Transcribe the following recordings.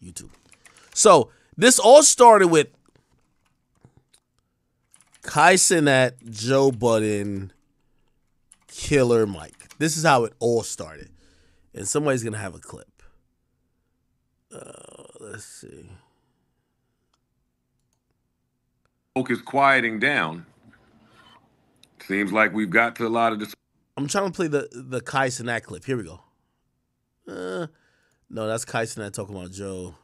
YouTube. So this all started with Kaicenat, Joe Budden, Killer Mike. This is how it all started. And somebody's going to have a clip. Let's see. Smoke is quieting down. Seems like we've got to a lot of this. I'm trying to play the Cenat clip. Here we go. No, that's Cenat talking about Joe.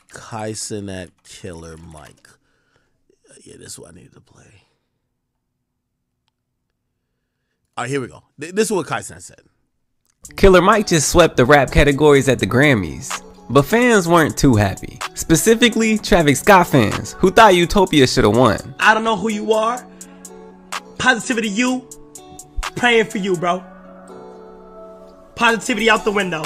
Cenat, Killer Mike. Yeah, this is what I needed to play. All right, here we go. This is what Cenat said. Killer Mike just swept the rap categories at the Grammys, but fans weren't too happy. Specifically, Travis Scott fans, who thought Utopia should have won. I don't know who you are. Positivity you. Praying for you, bro. Positivity out the window.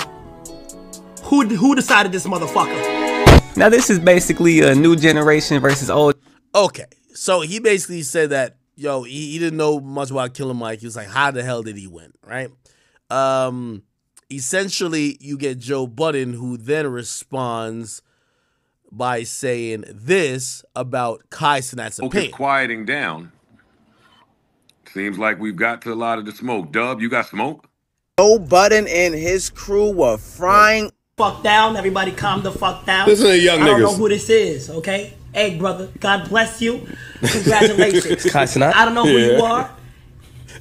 Who decided this motherfucker? Now this is basically a new generation versus old. Okay, so he basically said that, yo, he didn't know much about Killer Mike. He was like, how the hell did he win, right? Essentially, you get Joe Budden, who then responds by saying this about Cenat's opinion. Smoke is quieting down. Seems like we've got to a lot of the smoke. Dub, you got smoke? Joe Budden and his crew were frying. Fuck down. Everybody calm the fuck down. Listen to young niggas. I don't know who this is, okay? Hey, brother, God bless you. Congratulations. Kaicenat. I don't know who you are.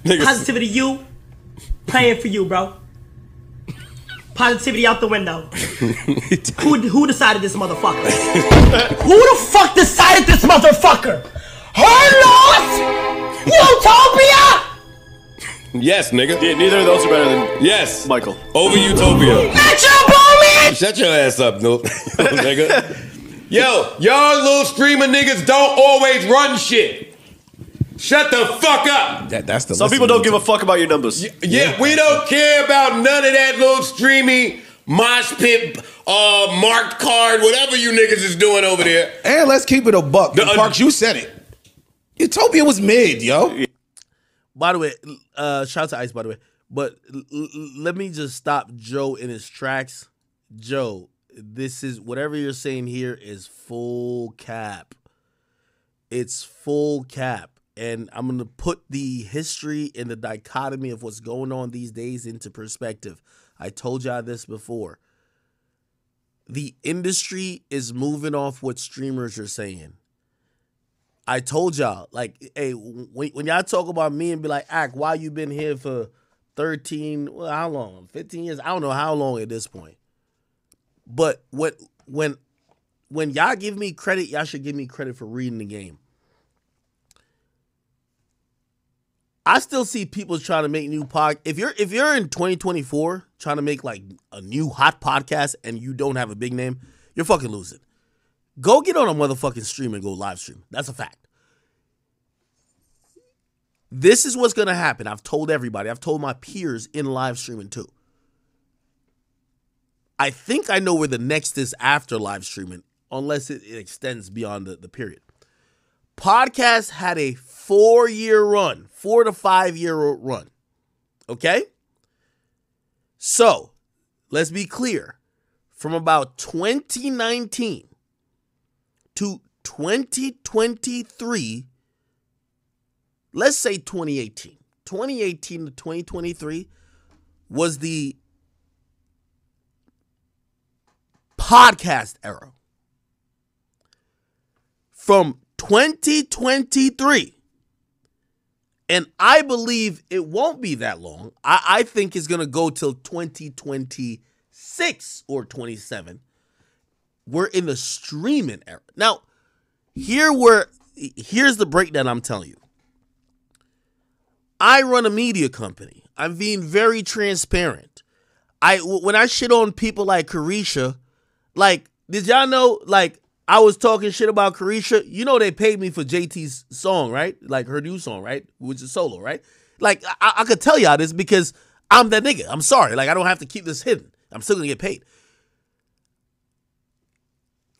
Positivity you. Praying for you, bro. Positivity out the window. Who decided this motherfucker? Who the fuck decided this motherfucker? Her loss? Utopia? Yes, nigga. Yeah, neither of those are better than Yes. Michael. Over Utopia. Metro Boomin! Shut your ass up, no, nigga. Yo, y'all little streamer niggas don't always run shit. Shut the fuck up. That's the. Some people don't give a fuck about your numbers. Yeah, we don't care about none of that little streamy mosh pit, marked card, whatever you niggas is doing over there. And let's keep it a buck. Parks, you said it. Utopia was mid, yo. By the way, shout out to Ice, by the way. But let me just stop Joe in his tracks. Joe, this is, whatever you're saying here is full cap. It's full cap. And I'm going to put the history and the dichotomy of what's going on these days into perspective. I told y'all this before. The industry is moving off what streamers are saying. I told y'all, like, hey, when y'all talk about me and be like, Ak, why you been here for 13, well, how long? 15 years? I don't know how long at this point. But when y'all give me credit, y'all should give me credit for reading the game. I still see people trying to make new if you're in 2024 trying to make like a new hot podcast and you don't have a big name, you're fucking losing. Go get on a motherfucking stream and go live stream. That's a fact. This is what's going to happen. I've told everybody. I've told my peers in live streaming too. I think I know where the next is after live streaming, unless it extends beyond the period. Podcast had a 4-year run, 4 to 5 year run. Okay? So, let's be clear. From about 2019 to 2023, let's say 2018. 2018 to 2023 was the podcast era. From 2023, and I believe it won't be that long. I think it's going to go till 2026 or 27. We're in the streaming era. Now, here's the breakdown I'm telling you. I run a media company. I'm being very transparent. When I shit on people like Carisha, like, did y'all know, like, I was talking shit about Carisha. You know they paid me for JT's song, right? Like her new song, right? Which is solo, right? Like, I could tell y'all this because I'm that nigga. I'm sorry. Like, I don't have to keep this hidden. I'm still going to get paid.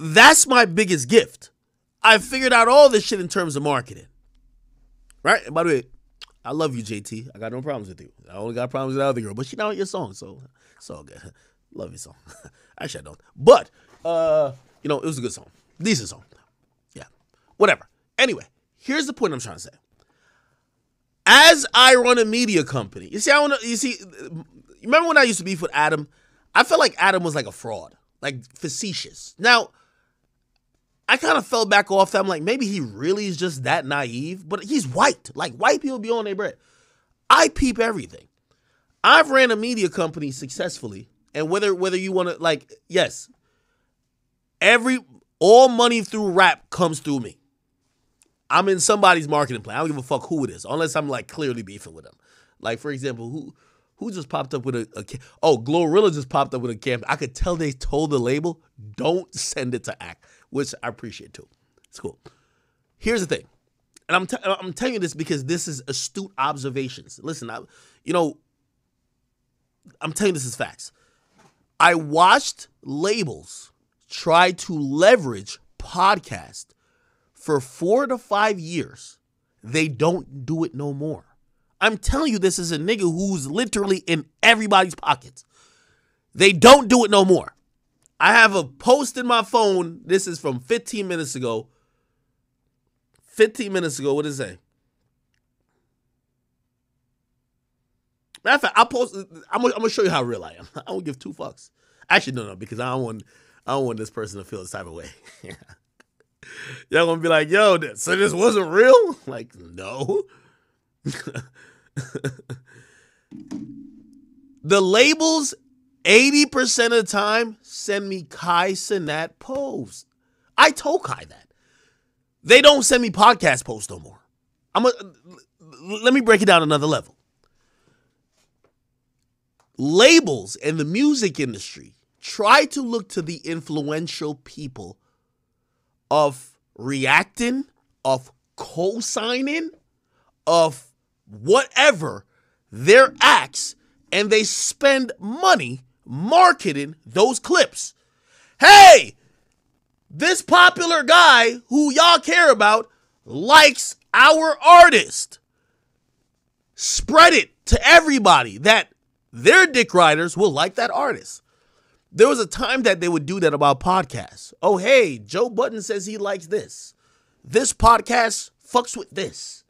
That's my biggest gift. I figured out all this shit in terms of marketing. Right? And by the way, I love you, JT. I got no problems with you. I only got problems with the other girl, but she not your song, so it's all good. Love your song. Actually, I don't. But, you know, it was a good song. Decent song. Yeah. Whatever. Anyway, here's the point I'm trying to say. As I run a media company, you remember when I used to beef with Adam? I felt like Adam was like a fraud, like facetious. Now, I kind of fell back off that. I'm like, maybe he really is just that naive, but he's white. Like, white people be on their bread. I peep everything. I've ran a media company successfully, and whether you want to, like, yes, all money through rap comes through me. I'm in somebody's marketing plan. I don't give a fuck who it is, unless I'm like clearly beefing with them. Like, for example, who just popped up with Glorilla just popped up with a camp. I could tell they told the label, don't send it to Act, which I appreciate too. It's cool. Here's the thing, and I'm telling you this because this is astute observations. Listen, I'm telling you this is facts. I watched labels try to leverage podcast for 4 to 5 years. They don't do it no more. I'm telling you, this is a nigga who's literally in everybody's pockets. They don't do it no more. I have a post in my phone. This is from 15 minutes ago. 15 minutes ago, what does it say? Matter of fact, I'm gonna show you how real I am. I don't give 2 fucks. Actually, no, because I don't want this person to feel this type of way. Y'all gonna be like, yo, so this wasn't real? Like, no. The labels 80% of the time send me kaicenat posts. I told Kai that. They don't send me podcast posts no more. Let me break it down another level. Labels in the music industry try to look to the influential people of reacting, of co-signing, of whatever their acts, and they spend money marketing those clips. Hey, this popular guy who y'all care about likes our artist. Spread it to everybody that their dick riders will like that artist. There was a time that they would do that about podcasts. Oh, hey, Joe Budden says he likes this. This podcast fucks with this.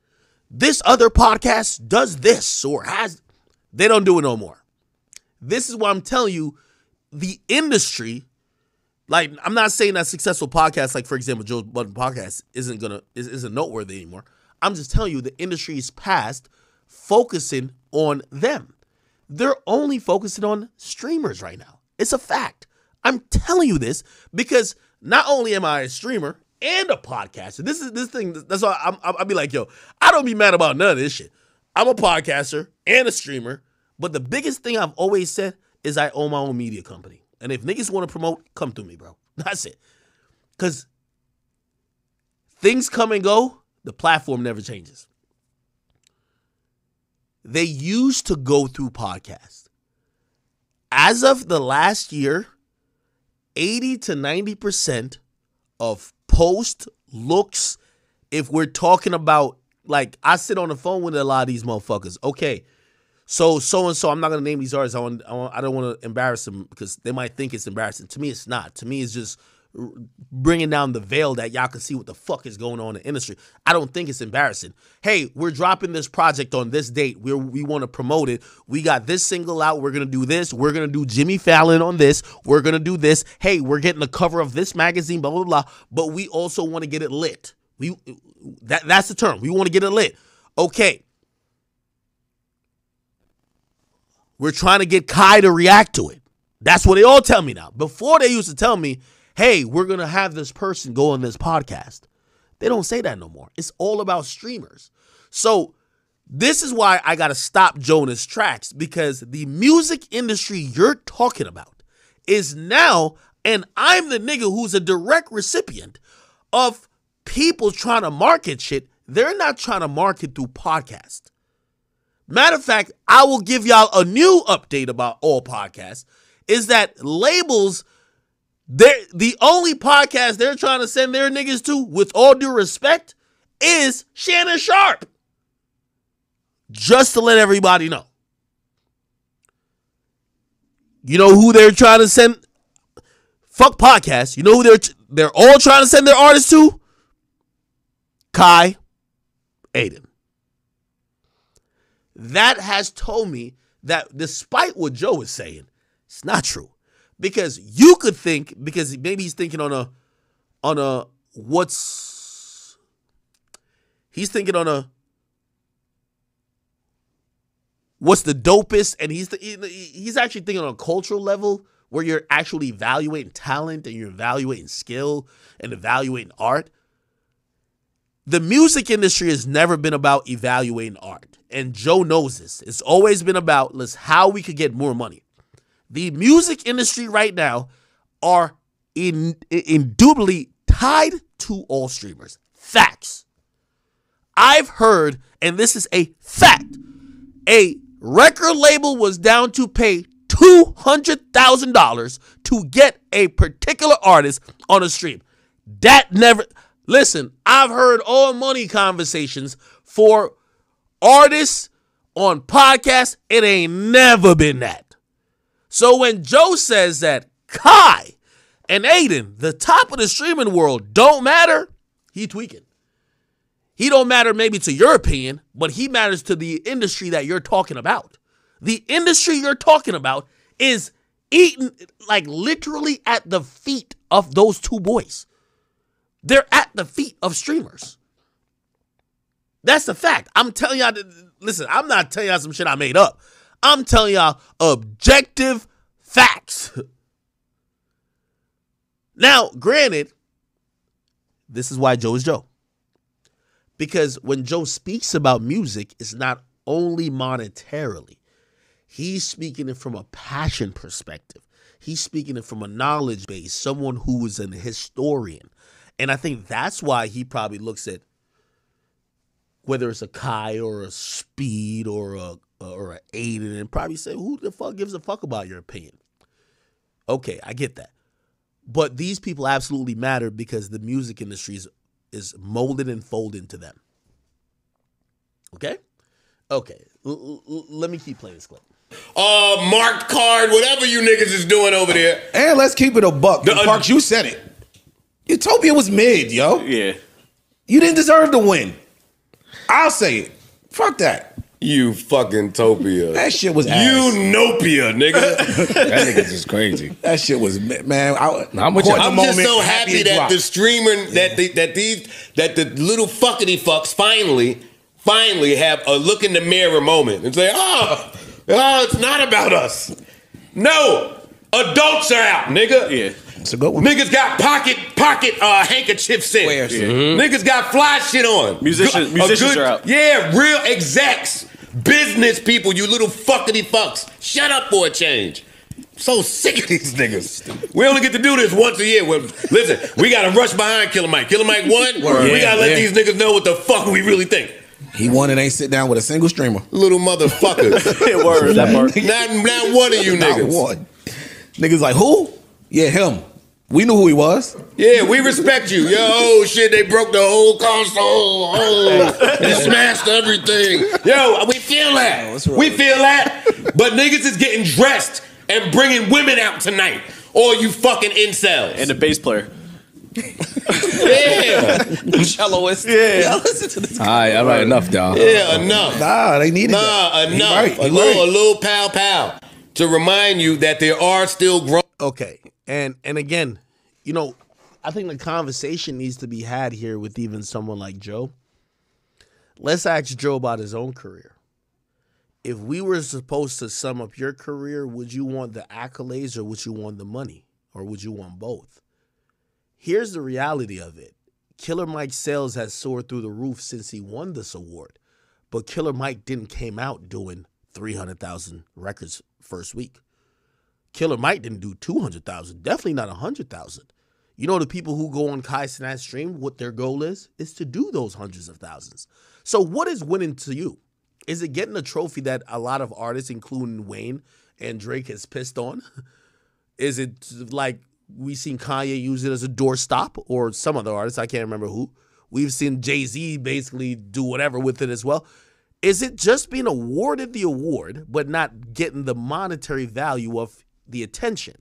This other podcast does this or has. They don't do it no more. This is why I'm telling you, the industry, like, I'm not saying that successful podcasts, like, for example, Joe Budden podcast isn't noteworthy anymore. I'm just telling you the industry is past focusing on them. They're only focusing on streamers right now. It's a fact. I'm telling you this because not only am I a streamer and a podcaster. That's why I'll be like, yo, I don't be mad about none of this shit. I'm a podcaster and a streamer, but the biggest thing I've always said is I own my own media company. And if niggas want to promote, come through me, bro. That's it. Because things come and go, the platform never changes. They used to go through podcasts. As of the last year, 80 to 90% of post looks, if we're talking about, like, I sit on the phone with a lot of these motherfuckers. Okay, so-and-so, I'm not going to name these artists. I don't want to embarrass them because they might think it's embarrassing. To me, it's not. To me, it's just bringing down the veil that y'all can see what the fuck is going on in the industry. I don't think it's embarrassing. Hey, we're dropping this project on this date. We want to promote it. We got this single out. We're going to do this. We're going to do Jimmy Fallon on this. We're going to do this. Hey, we're getting the cover of this magazine, blah, blah, blah. But we also want to get it lit. That's the term. We want to get it lit. Okay. We're trying to get Kai to react to it. That's what they all tell me now. Before they used to tell me, hey, we're going to have this person go on this podcast. They don't say that no more. It's all about streamers. So this is why I got to stop Jonah's tracks, because the music industry you're talking about is now, and I'm the nigga who's a direct recipient of people trying to market shit. They're not trying to market through podcast. Matter of fact, I will give y'all a new update about all podcasts, is that labels, the only podcast they're trying to send their niggas to, with all due respect, is Shannon Sharp. just to let everybody know. You know who they're trying to send? Fuck podcasts. You know who they're all trying to send their artists to? Kai, Aiden. That has told me that despite what Joe is saying, it's not true. Because you could think, because maybe he's thinking on a what's the dopest, and he's actually thinking on a cultural level where you're actually evaluating talent and you're evaluating skill and evaluating art. The music industry has never been about evaluating art, and Joe knows this. It's always been about how we could get more money. The music industry right now are indubitably tied to all streamers. Facts. I've heard, and this is a fact, a record label was down to pay $200,000 to get a particular artist on a stream. That never... Listen, I've heard all money conversations for artists on podcasts. It ain't never been that. So when Joe says that Kai and Aiden, the top of the streaming world, don't matter, he tweaking. He don't matter maybe to your opinion, but he matters to the industry that you're talking about. The industry you're talking about is eating, like literally at the feet of those two boys. They're at the feet of streamers. That's the fact. I'm telling y'all, listen, I'm not telling y'all some shit I made up. I'm telling y'all objective facts. Now, granted, this is why Joe is Joe. Because when Joe speaks about music, it's not only monetarily. He's speaking it from a passion perspective. He's speaking it from a knowledge base, someone who is an historian. And I think that's why he probably looks at whether it's a Kai or a Speed or a Aiden and probably say, who the fuck gives a fuck about your opinion? Okay, I get that. But these people absolutely matter because the music industry is molded and folded into them. Okay? Okay. Let me keep playing this clip. Marked card, whatever you niggas is doing over there. And let's keep it a buck. Parks, you said it. Utopia was mid, yo. Yeah. You didn't deserve to win. I'll say it. Fuck that. You fucking Topia. That shit was ass. Nopia, nigga. That nigga's just crazy. That shit was, man. I'm just so happy that the streamer, that the little fuckity fucks finally have a look in the mirror moment and say, oh, it's not about us. No, adults are out, nigga. Yeah. It's a good one. Niggas got pocket handkerchiefs in. Niggas got fly shit on. Musicians are out. Yeah, real execs, business people, you little fuckity fucks. Shut up for a change. So sick of these niggas. We only get to do this once a year. Listen, we got to rush behind Killer Mike. Killer Mike won. We got to let these niggas know what the fuck we really think. He won and ain't sit down with a single streamer. Little motherfuckers. Word, that part. Not one of you niggas. Not one. Niggas like, who? Yeah, him. We knew who he was. Yeah, we respect you. Yo, oh shit, they broke the whole console. Oh, they smashed everything. Yo, we feel that. We feel that. But niggas is getting dressed and bringing women out tonight. All you fucking incels. And the bass player. Yeah. Celloist. Yeah. Listen to this. All right, enough, y'all. Yeah, enough. Nah, they needed that. Enough. Right, a little pow to remind you that there are still grown. Okay. And again, you know, I think the conversation needs to be had here with even someone like Joe. Let's ask Joe about his own career. If we were supposed to sum up your career, would you want the accolades or would you want the money? Or would you want both? Here's the reality of it. Killer Mike's sales has soared through the roof since he won this award. But Killer Mike didn't came out doing 300,000 records first week. Killer Mike didn't do 200,000, definitely not 100,000. You know the people who go on Kaicenat stream, what their goal is to do those hundreds of thousands. So what is winning to you? Is it getting a trophy that a lot of artists, including Wayne and Drake, has pissed on? Is it like we've seen Kanye use it as a doorstop, or some other artists, I can't remember who. We've seen Jay-Z basically do whatever with it as well. Is it just being awarded the award, but not getting the monetary value of the attention?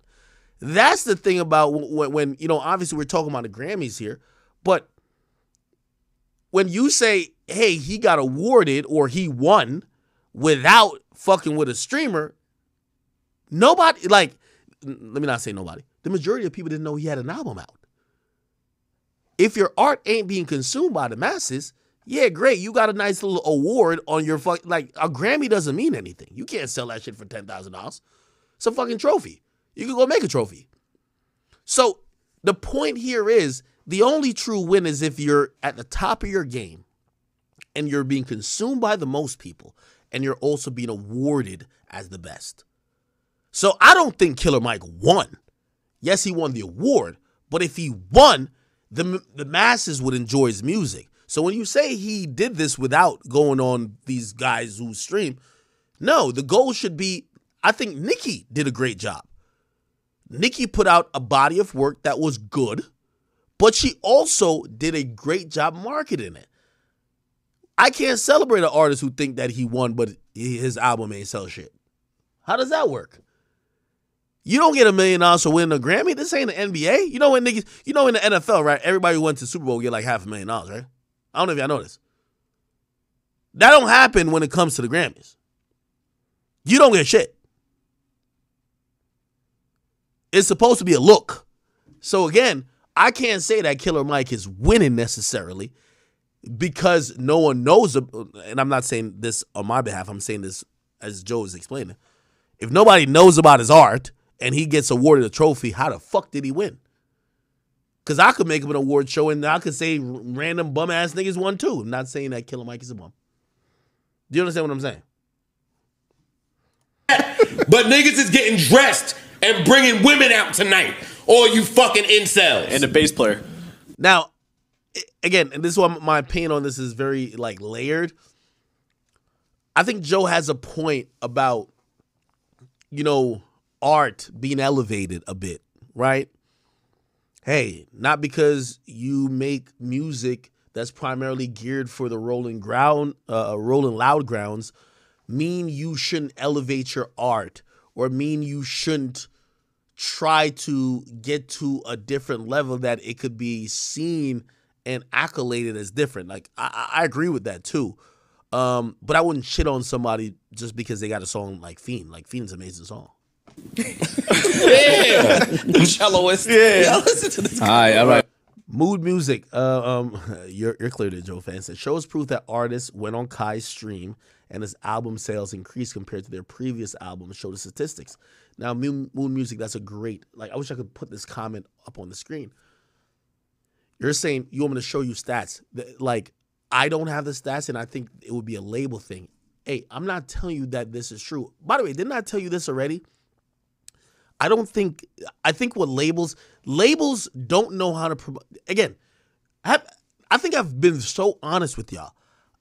That's the thing about when obviously we're talking about the Grammys here, but when you say, hey, he got awarded or he won without fucking with a streamer, nobody, like, let me not say nobody. The majority of people didn't know he had an album out. If your art ain't being consumed by the masses, yeah, great. You got a nice little award on your like a Grammy doesn't mean anything. You can't sell that shit for $10,000. It's a fucking trophy. You can go make a trophy. So the point here is the only true win is if you're at the top of your game and you're being consumed by the most people and you're also being awarded as the best. So I don't think Killer Mike won. Yes, he won the award, but if he won, the masses would enjoy his music. So when you say he did this without going on these guys who stream, no, the goal should be, I think Nicki did a great job. Nicki put out a body of work that was good, but she also did a great job marketing it. I can't celebrate an artist who think that he won, but his album ain't sell shit. How does that work? You don't get $1 million for winning a Grammy. This ain't the NBA. You know when niggas, in the NFL, right? Everybody who went to Super Bowl get like $500,000, right? I don't know if y'all know this. That don't happen when it comes to the Grammys. You don't get shit. It's supposed to be a look. So again, I can't say that Killer Mike is winning necessarily because no one knows, and I'm not saying this on my behalf, I'm saying this as Joe is explaining. If nobody knows about his art and he gets awarded a trophy, how the fuck did he win? Because I could make him an award show and I could say random bum-ass niggas won too. I'm not saying that Killer Mike is a bum. Do you understand what I'm saying? But niggas is getting dressed and bringing women out tonight. All you fucking incels. And the bass player. Now, again, and this is why my opinion on this is very, like, layered. I think Joe has a point about, art being elevated a bit, right? Hey, not because you make music that's primarily geared for the rolling loud grounds mean you shouldn't elevate your art or mean you shouldn't try to get to a different level that it could be seen and accoladed as different. Like, I agree with that too. But I wouldn't shit on somebody just because they got a song like Fiend. Like, Fiend's an amazing song. Yeah. Celloist. Yeah. Listen to this. All right. Mood Music. You're clear there, Joe fan said. Shows proof that artists went on Kai's stream and his album sales increased compared to their previous albums. Show the statistics. Now, Mood Music, that's a great, like, I wish I could put this comment up on the screen. You're saying you want me to show you stats. Like, I don't have the stats, and I think it would be a label thing. Hey, I'm not telling you that this is true. By the way, didn't I tell you this already? I think what labels don't know how to promote. Again, I think I've been so honest with y'all.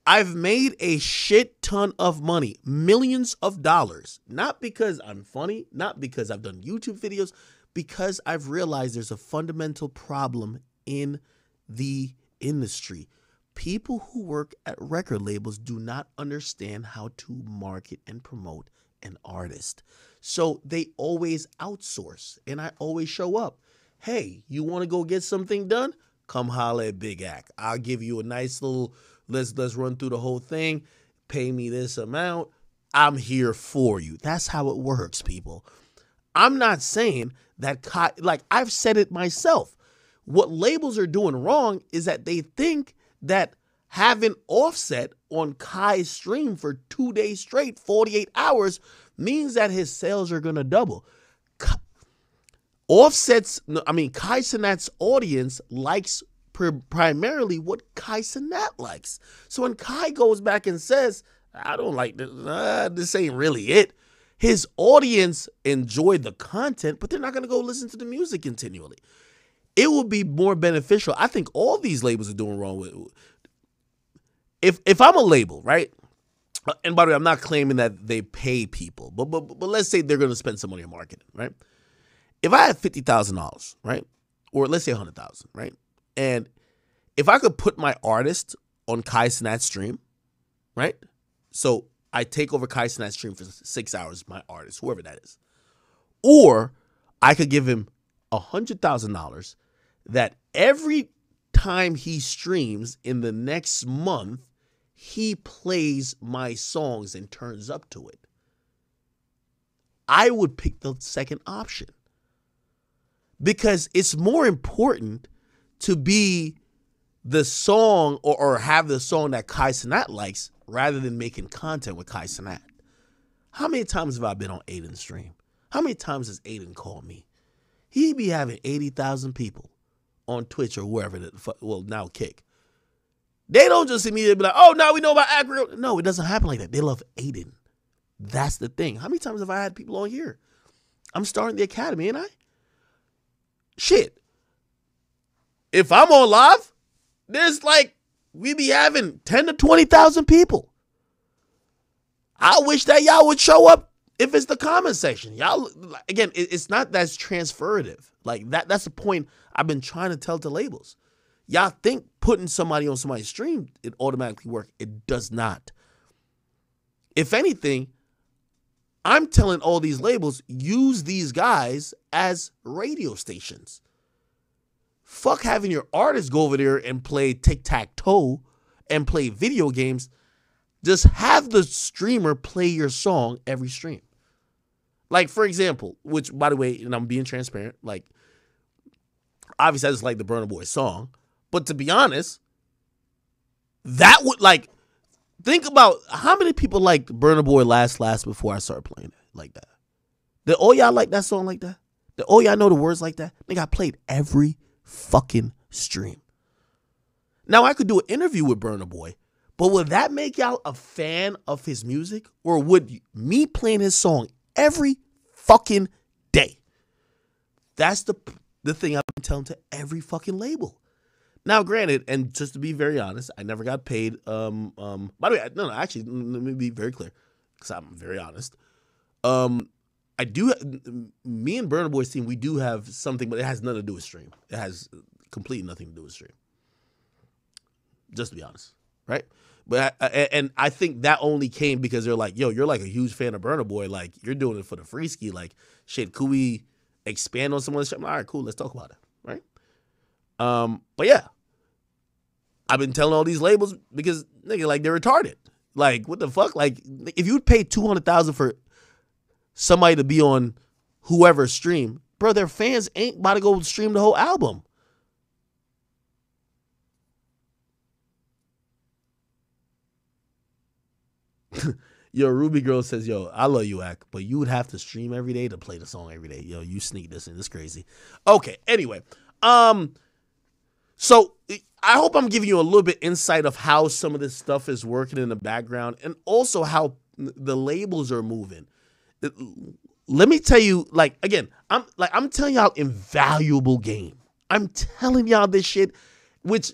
I've made a shit ton of money, millions of dollars, not because I'm funny, not because I've done YouTube videos, because I've realized there's a fundamental problem in the industry. People who work at record labels do not understand how to market and promote an artist. So they always outsource, and I always show up. Hey, you want to go get something done? Come holler at Big Act. I'll give you a nice little, let's run through the whole thing. Pay me this amount. I'm here for you. That's how it works, people. I'm not saying that, like, I've said it myself. What labels are doing wrong is that they think that having Offset on Kai's stream for 2 days straight, 48 hours, means that his sales are going to double. Kaicenat's audience likes primarily what Kaicenat likes. So when Kai goes back and says, I don't like this, this ain't really it, his audience enjoyed the content, but they're not going to go listen to the music continually. It would be more beneficial. I think all these labels are doing wrong with. If I'm a label, right? And by the way, I'm not claiming that they pay people, but let's say they're going to spend some money on marketing, right? If I had $50,000, right, or let's say $100,000, right, and if I could put my artist on kaicenat's stream, right, So I take over Kaicenat stream for 6 hours, my artist, whoever that is. Or I could give him $100,000 that every time he streams in the next month, he plays my songs and turns up to it. I would pick the second option because it's more important to be the song or have the song that Cenat likes rather than making content with Cenat. How many times have I been on Aiden's stream? How many times has Aiden called me? He be having 80,000 people on Twitch or wherever, now Kick. They don't just immediately be like, oh, now we know about Acro. No, it doesn't happen like that. They love Aiden. That's the thing. How many times have I had people on here? I'm starting the Academy, ain't I? Shit. If I'm on live, there's like, we be having 10 to 20,000 people. I wish that y'all would show up if it's the comment section. Y'all, again, it's not that's transferative. Like that's the point I've been trying to tell to labels. Y'all think putting somebody on somebody's stream, it automatically works. It does not. If anything, I'm telling all these labels, use these guys as radio stations. Fuck having your artist go over there and play tic-tac-toe and play video games. Just have the streamer play your song every stream. Like, for example, which, by the way, and I'm being transparent, like, obviously I just like the Burna Boy song. But to be honest, that would, like, think about how many people liked Burna Boy Last before I started playing it like that. Did all y'all like that song like that? Did all y'all know the words like that? Nigga, I played every fucking stream. Now, I could do an interview with Burna Boy, but would that make y'all a fan of his music? Or would me playing his song every fucking day? That's the thing I've been telling to every fucking label. Now, granted, and just to be very honest, I never got paid. By the way, no, actually, let me be very clear, because I'm very honest. I do, me and Burna Boy's team, we do have something, but it has nothing to do with stream. It has completely nothing to do with stream. Just to be honest, right? But and I think that only came because they're like, yo, you're like a huge fan of Burna Boy. Like, you're doing it for the free ski. Like, shit, could we expand on some of this shit? All right, cool, let's talk about it, right? But yeah, I've been telling all these labels because, nigga, like, they're retarded. Like, what the fuck? Like, if you'd pay $200,000 for somebody to be on whoever's stream, bro, their fans ain't about to go stream the whole album. Yo, Ruby Girl says, yo, I love you, Ak, but you would have to stream every day to play the song every day. Yo, you sneak this in. It's crazy. Okay, anyway. So I hope I'm giving you a little bit insight of how some of this stuff is working in the background and also how the labels are moving. Let me tell you, like, again, I'm telling y'all invaluable game. I'm telling y'all this shit, which,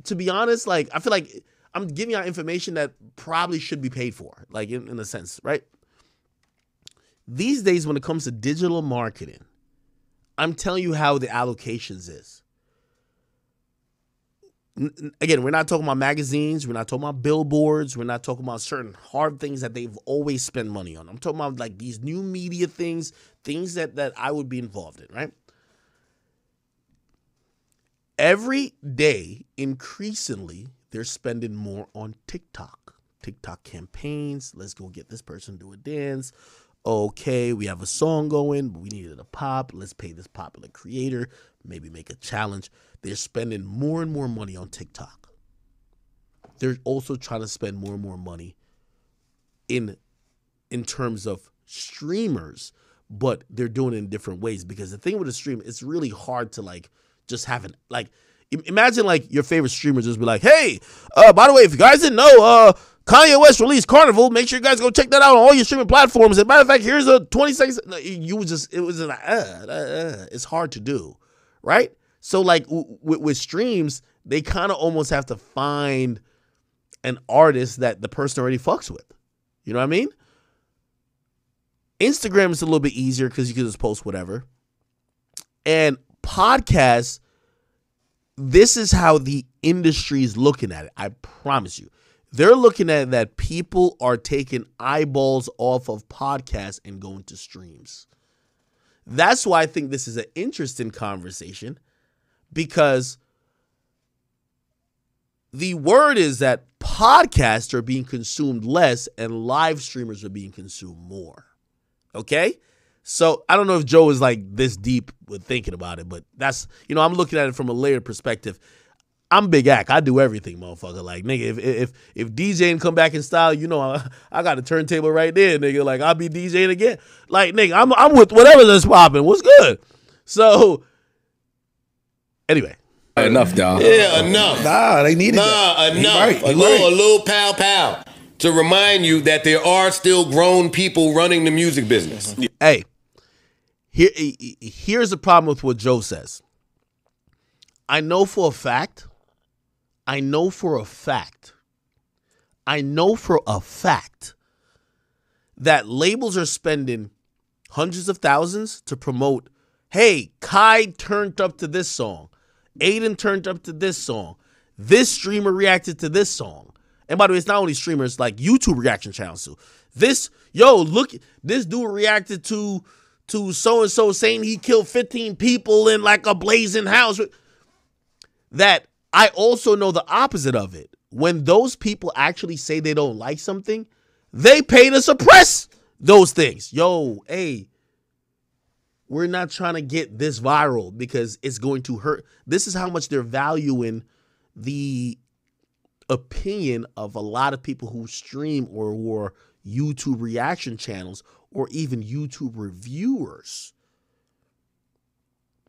to be honest, like, I feel like I'm giving y'all information that probably should be paid for, like, in a sense, right? These days, when it comes to digital marketing, I'm telling you how the allocations is. Again, we're not talking about magazines. We're not talking about billboards. We're not talking about certain hard things that they've always spent money on. I'm talking about, like, these new media things that I would be involved in, right? Every day, increasingly, they're spending more on TikTok. TikTok campaigns. Let's go get this person to do a dance. Okay, we have a song going, but we needed a pop. Let's pay this popular creator. Maybe make a challenge. They're spending more and more money on TikTok. They're also trying to spend more and more money in terms of streamers, but they're doing it in different ways. Because the thing with a stream, it's really hard to, like, just have it, like, imagine, like, your favorite streamer just be like, hey, by the way, if you guys didn't know, Kanye West released Carnival. Make sure you guys go check that out on all your streaming platforms. As a matter of fact, here's a 20 seconds. It was just like, it's hard to do, right? So, like, with streams, they kind of almost have to find an artist that the person already fucks with. You know what I mean? Instagram is a little bit easier because you can just post whatever. And podcasts, this is how the industry is looking at it. I promise you. They're looking at that people are taking eyeballs off of podcasts and going to streams. That's why I think this is an interesting conversation, because the word is that podcasts are being consumed less and live streamers are being consumed more. Okay? So I don't know if Joe is like this deep with thinking about it, but that's, I'm looking at it from a layered perspective. I'm Big Ack. I do everything, motherfucker. Like, nigga, if DJing come back in style, I got a turntable right there, nigga. Like, I'll be DJing again. Like, nigga, I'm with whatever that's popping. What's good? So, anyway. Enough, dog. Yeah, enough. Nah, they needed that. Enough. Right, a little pow to remind you that there are still grown people running the music business. Hey, here's the problem with what Joe says. I know for a fact that labels are spending hundreds of thousands to promote, hey, Kai turned up to this song. Aiden turned up to this song. This streamer reacted to this song. And by the way, it's not only streamers, like YouTube reaction channels too. Look, this dude reacted to so-and-so saying he killed 15 people in like a blazing house. That I also know the opposite of it. When those people actually say they don't like something, they pay to suppress those things. Hey, we're not trying to get this viral because it's going to hurt. This is how much they're valuing the opinion of a lot of people who stream or YouTube reaction channels or even YouTube reviewers.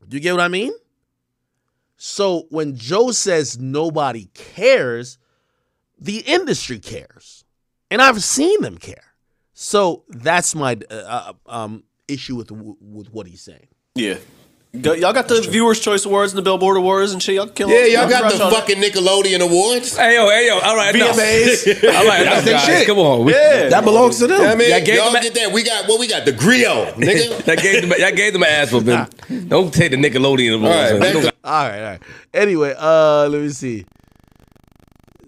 Do you get what I mean? So when Joe says nobody cares, the industry cares. And I've seen them care. So that's my issue with what he's saying. Yeah. Y'all got the Viewers' Choice Awards and the Billboard Awards and shit. Y'all kill Yeah, y'all got the fucking Nickelodeon Awards. Hey, yo. All right, VMAs. All right, that's that shit. Come on. Yeah. That belongs to them. I mean, y'all get that. We got the griot, nigga. That gave them an ass whooping. Don't take the Nickelodeon Awards. All right. Anyway, let me see.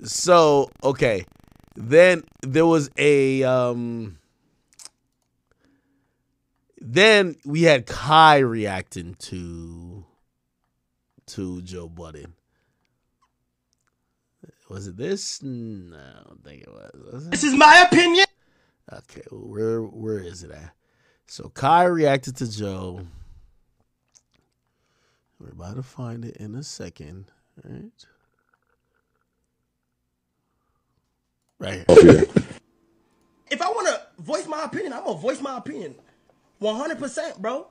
So, okay. Then there was then we had Kai reacting to Joe Budden. Was it this? No, I don't think it was it? This is my opinion. Okay, where is it at? So Kai reacted to Joe. We're about to find it in a second. All right. Right here. If I want to voice my opinion, I'm going to voice my opinion. 100%, bro.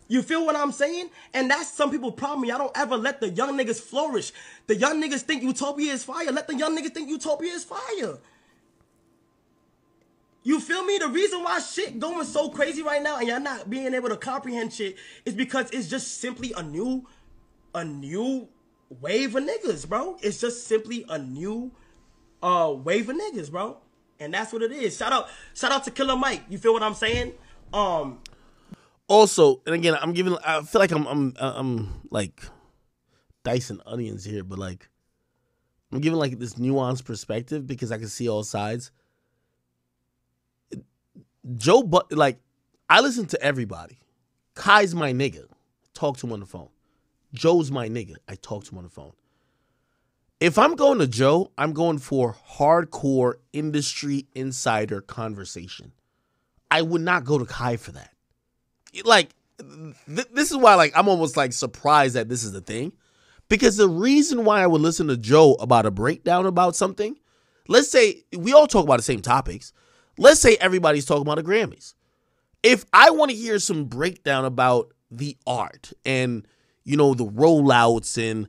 You feel what I'm saying? And that's some people's problem. Y'all don't ever let the young niggas flourish. The young niggas think Utopia is fire. Let the young niggas think Utopia is fire. You feel me? The reason why shit going so crazy right now and y'all not being able to comprehend shit is because it's just simply a new wave of niggas, bro. It's just simply a new wave of niggas, bro. And that's what it is. Shout out to Killer Mike. You feel what I'm saying? Also, and again, I feel like I'm like dicing onions here, but like I'm giving like this nuanced perspective because I can see all sides. Like I listen to everybody. Kai's my nigga. Talk to him on the phone. Joe's my nigga. I talk to him on the phone. If I'm going to Joe, I'm going for hardcore industry insider conversation. I would not go to Kai for that. Like, this is why, like, I'm almost like surprised that this is the thing, because the reason why I would listen to Joe about a breakdown about something, let's say we all talk about the same topics. Let's say everybody's talking about the Grammys. If I want to hear some breakdown about the art and, the rollouts and,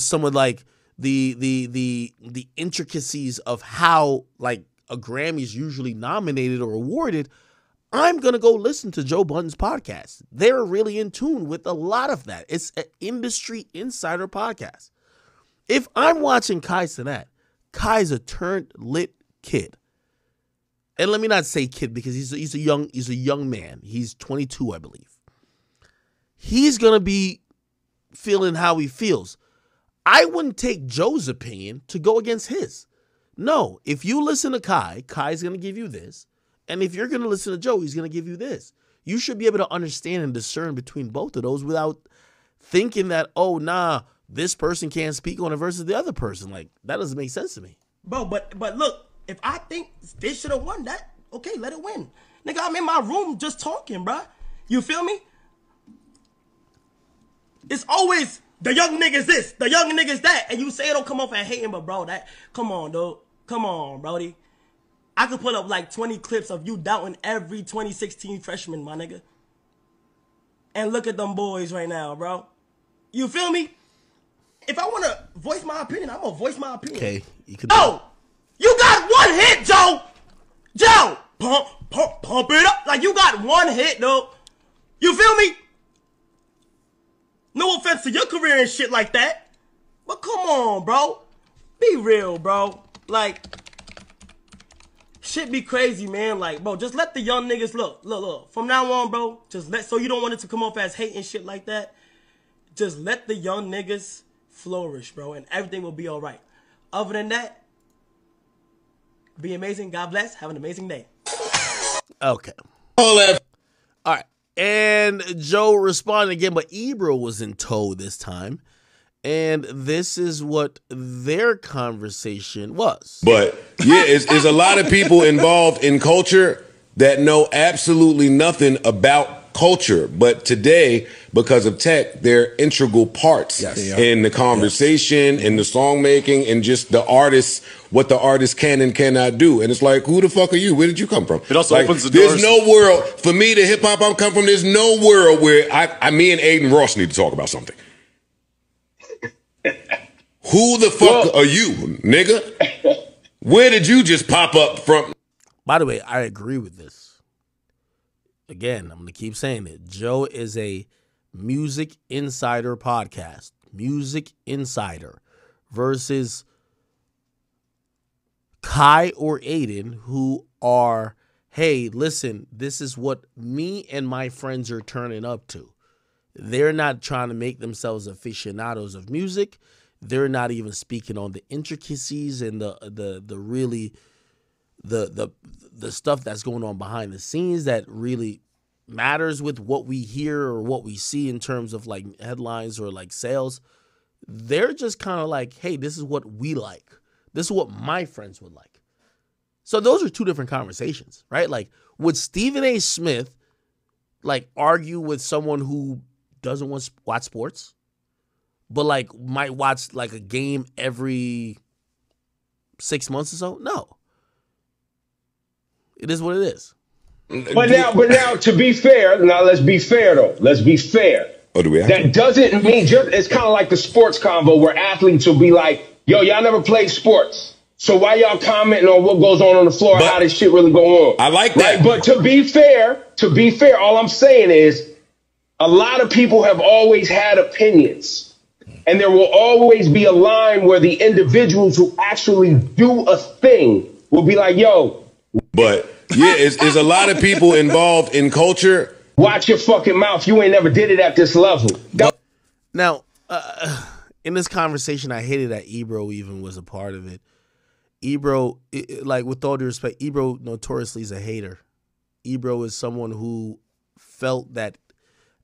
some of like the intricacies of how like a Grammy is usually nominated or awarded, I'm going to go listen to Joe Budden's podcast. They're really in tune with a lot of that. It's an industry insider podcast. If I'm watching Cenat, Kai's a turned lit kid. And let me not say kid because he's a young man. He's 22, I believe. He's going to be feeling how he feels. I wouldn't take Joe's opinion to go against his. No, if you listen to Kai's going to give you this. And if you're going to listen to Joe, he's going to give you this. You should be able to understand and discern between both of those without thinking that, oh, nah, this person can't speak on it versus the other person. Like, that doesn't make sense to me. Bro, but look, if I think they should have won that, okay, let it win. Nigga, I'm in my room just talking, bro. You feel me? It's always the young niggas this, the young niggas that. And you say it don't come off as hating, but bro, come on, dude. Come on, brody. I could put up like 20 clips of you doubting every 2016 freshman, my nigga. And look at them boys right now, bro. You feel me? If I want to voice my opinion, I'm going to voice my opinion. Okay. You can you got one hit, Joe. Joe, pump it up. Like, you got one hit, dude. You feel me? No offense to your career and shit like that. But come on, bro. Be real, bro. Like, shit be crazy, man. Like, bro, just let the young niggas look. From now on, bro, so you don't want it to come off as hate and shit like that. Just let the young niggas flourish, bro, and everything will be all right. Other than that, be amazing. God bless. Have an amazing day. Okay. All right. And Joe responded again, but Ebro was in tow this time. And this is what their conversation was. But yeah, it's a lot of people involved in culture that know absolutely nothing about culture. But today, because of tech, they're integral parts in the conversation, in the song making, and just the artists, what the artist can and cannot do. And it's like, who the fuck are you? Where did you come from? It also opens the doors. There's no world, for me, the hip hop I come from, there's no world where me and Aiden Ross need to talk about something. Who the fuck are you, nigga? Where did you just pop up from? By the way, I agree with this. Again, I'm going to keep saying it. Joe is a music insider podcast. Music insider versus Kai or Aiden, who are, hey, listen, this is what me and my friends are turning up to. They're not trying to make themselves aficionados of music. They're not even speaking on the intricacies and the really the stuff that's going on behind the scenes that really matters with what we hear or what we see in terms of like headlines or like sales. They're just kind of like, hey, this is what we like. This is what my friends would like. So those are two different conversations, right? Like, would Stephen A. Smith like argue with someone who doesn't want to watch sports, but like might watch like a game every 6 months or so? No. It is what it is. But now, to be fair, let's be fair though. Let's be fair. Oh, do we have that doesn't mean it's kind of like the sports convo where athletes will be like, yo, y'all never played sports. So why y'all commenting on what goes on the floor, how this shit really go on? I like that. Right? But to be fair, all I'm saying is a lot of people have always had opinions. And there will always be a line where the individuals who actually do a thing will be like, yo. But yeah, it's a lot of people involved in culture. Watch your fucking mouth. You ain't never did it at this level. Now, in this conversation, I hated that Ebro even was a part of it. Ebro, like with all due respect, Ebro notoriously is a hater. Ebro is someone who felt that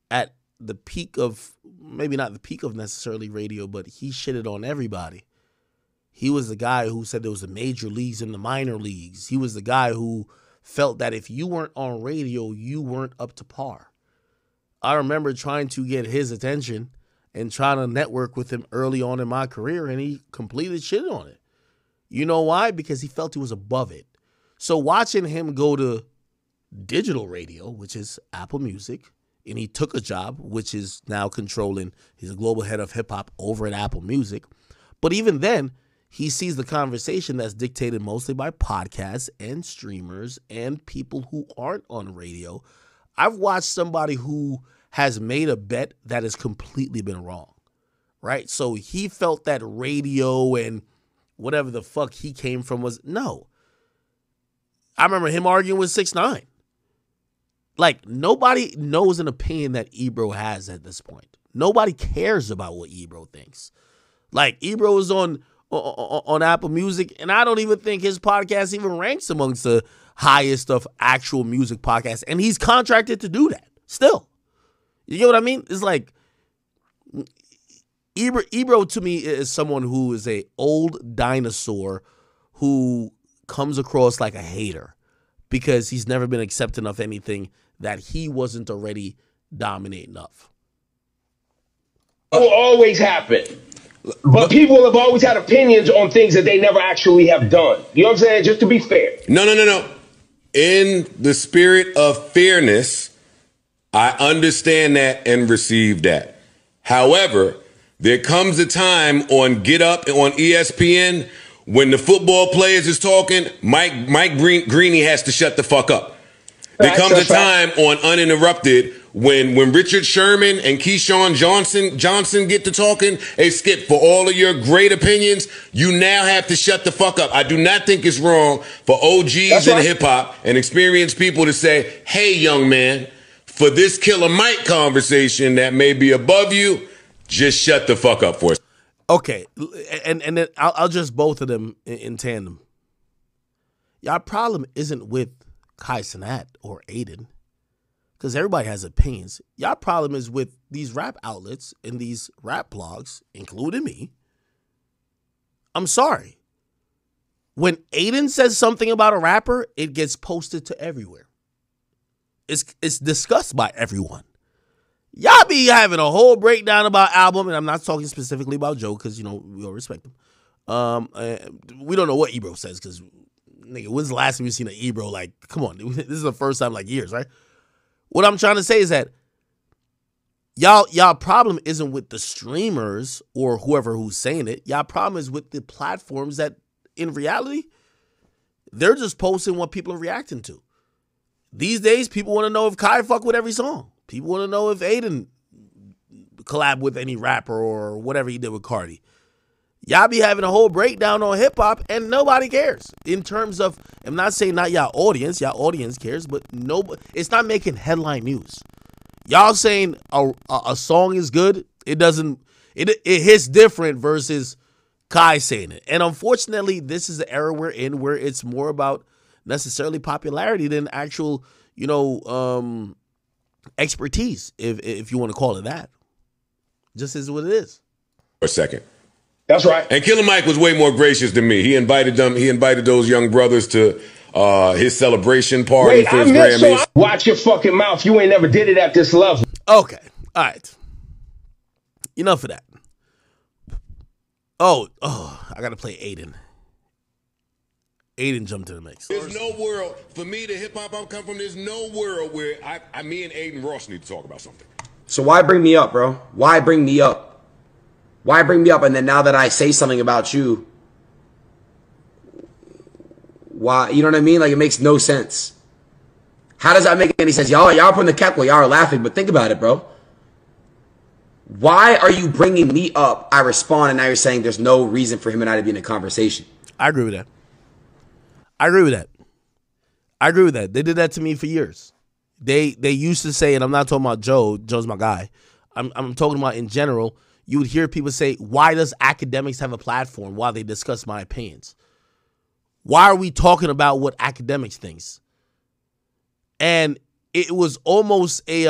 at the peak of, maybe not the peak of necessarily radio, but he shitted on everybody. He was the guy who said there was the major leagues and the minor leagues. He was the guy who felt that if you weren't on radio, you weren't up to par. I remember trying to get his attention and trying to network with him early on in my career, and he completely shitted on it. You know why? Because he felt he was above it. So watching him go to digital radio, which is Apple Music, and he took a job, which is now controlling, he's a global head of hip hop over at Apple Music. But even then, he sees the conversation that's dictated mostly by podcasts and streamers and people who aren't on radio. I've watched somebody who has made a bet that has completely been wrong, right? So he felt that radio and whatever the fuck he came from was, no. I remember him arguing with 6ix9ine. Like, nobody knows an opinion that Ebro has at this point. Nobody cares about what Ebro thinks. Like, Ebro is on on Apple Music, and I don't even think his podcast even ranks amongst the highest of actual music podcasts, and he's contracted to do that still. You get what I mean? It's like Ebro to me is someone who is a old dinosaur who comes across like a hater because he's never been accepting of anything that he wasn't already dominating of. It will always happen. But people have always had opinions on things that they never actually have done. You know what I'm saying? Just to be fair. No. In the spirit of fairness, I understand that and receive that. However, there comes a time on Get Up on ESPN when the football players is talking, Mike Greeny has to shut the fuck up. There comes a time on Uninterrupted when Richard Sherman and Keyshawn Johnson get to talking. Hey, Skip, for all of your great opinions, you now have to shut the fuck up. I do not think it's wrong for OGs in hip hop and experienced people to say, hey, young man, for this Killer Mike conversation that may be above you, just shut the fuck up for us. Okay, and then I'll just both of them in tandem. Y'all problem isn't with Kaicenat or Aiden, because everybody has opinions. Y'all problem is with these rap outlets and these rap blogs, including me. I'm sorry. When Aiden says something about a rapper, it gets posted to everywhere. It's discussed by everyone. Y'all be having a whole breakdown about album, and I'm not talking specifically about Joe because, you know, we all respect him. We don't know what Ebro says because, nigga, when's the last time you seen an Ebro? Like, come on, this is the first time like years, right? What I'm trying to say is that y'all problem isn't with the streamers or whoever who's saying it. Y'all problem is with the platforms that, in reality, they're just posting what people are reacting to. These days, people want to know if Kai fuck with every song. People want to know if Aiden collab with any rapper or whatever he did with Cardi. Y'all be having a whole breakdown on hip-hop and nobody cares. In terms of, I'm not saying not y'all audience cares, but nobody, it's not making headline news. Y'all saying a song is good, it hits different versus Kai saying it. And unfortunately, this is the era we're in where it's more about necessarily popularity than actual, you know, expertise, if you want to call it that. Just is what it is. For a second. That's right. And Killer Mike was way more gracious than me. He invited those young brothers to his celebration party for his Grammys. Watch your fucking mouth. You ain't never did it at this level. Okay. All right. Enough of that. Oh, I gotta play Aiden. Aiden jumped to the mix. There's no world, for me, the hip-hop I'm coming from, there's no world where me and Aiden Ross need to talk about something. So why bring me up, bro? Why bring me up? Why bring me up? And then now that I say something about you, why? You know what I mean? Like, it makes no sense. How does that make any sense? Y'all putting the cackle, y'all are laughing, but think about it, bro. Why are you bringing me up? I respond, and now you're saying there's no reason for him and I to be in a conversation. I agree with that. I agree with that. They did that to me for years. They used to say, and I'm not talking about Joe. Joe's my guy. I'm talking about in general. You would hear people say, why does Akademiks have a platform while they discuss my opinions? Why are we talking about what Akademiks thinks? And it was almost a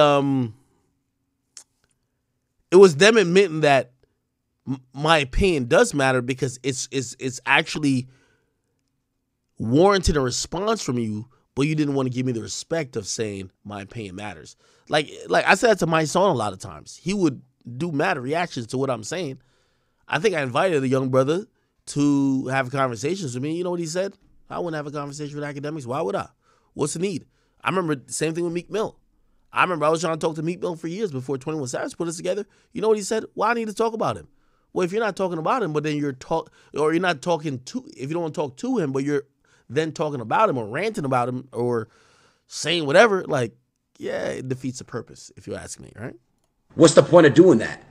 it was them admitting that my opinion does matter because it's actually warranted a response from you, but you didn't want to give me the respect of saying my opinion matters. Like I said that to my son a lot of times. He would do mad reactions to what I'm saying. I think I invited a young brother to have conversations with me. You know what he said? I wouldn't have a conversation with Akademiks. Why would I? What's the need? I remember the same thing with Meek Mill. I remember I was trying to talk to Meek Mill for years before 21 Savage put us together. You know what he said? Well, I need to talk about him. Well, if you're not talking about him, but then you're not talking to, if you don't want to talk to him, but you're then talking about him or ranting about him or saying whatever, like, yeah, it defeats the purpose, if you ask me, right? What's the point of doing that?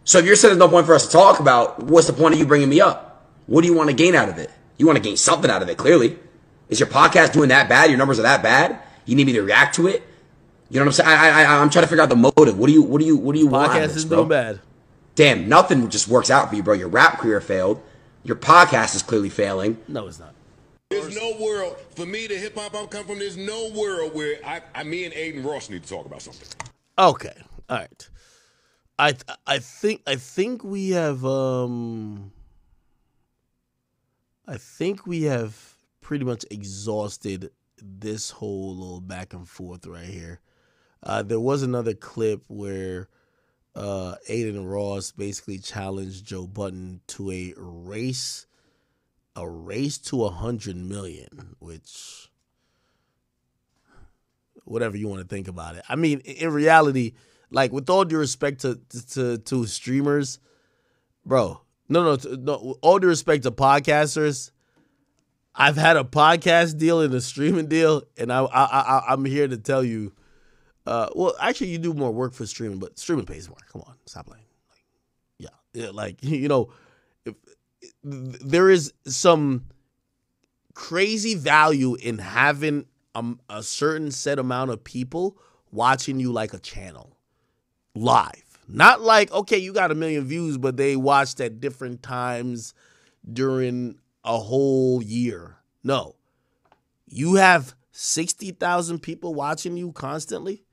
So if you're saying there's no point for us to talk about, what's the point of you bringing me up? What do you want to gain out of it? You want to gain something out of it, clearly. Is your podcast doing that bad? Your numbers are that bad? You need me to react to it? You know what I'm saying? I'm trying to figure out the motive. What do you want? Podcast is doing bad. Damn, nothing just works out for you, bro. Your rap career failed. Your podcast is clearly failing. No, it's not. There's no world for me, the hip hop I'm come from. There's no world where me and Aiden Ross need to talk about something. Okay, all right. I think we have pretty much exhausted this whole little back and forth right here. There was another clip where Aiden Ross basically challenged Joe Budden to a race to 100 million, which, whatever you want to think about it. I mean, in reality, like, with all due respect to streamers, bro, no, all due respect to podcasters, I've had a podcast deal and a streaming deal, and I'm here to tell you, well, actually, you do more work for streaming, but streaming pays more. Come on, stop playing. Like, you know, there is some crazy value in having a certain set amount of people watching you like a channel live. Not like, okay, you got 1 million views, but they watched at different times during a whole year. No. You have 60,000 people watching you constantly.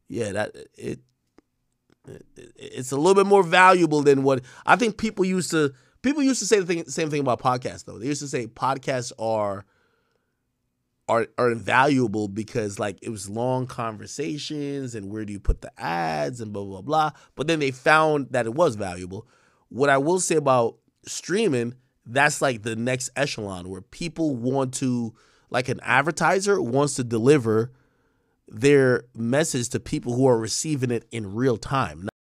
Yeah, it's a little bit more valuable than what I think people used to say the same thing about podcasts, though. They used to say podcasts are invaluable because, like, it was long conversations and where do you put the ads and blah, blah, blah. But then they found that it was valuable. What I will say about streaming, that's like the next echelon where people want to, like, an advertiser wants to deliver their message to people who are receiving it in real time,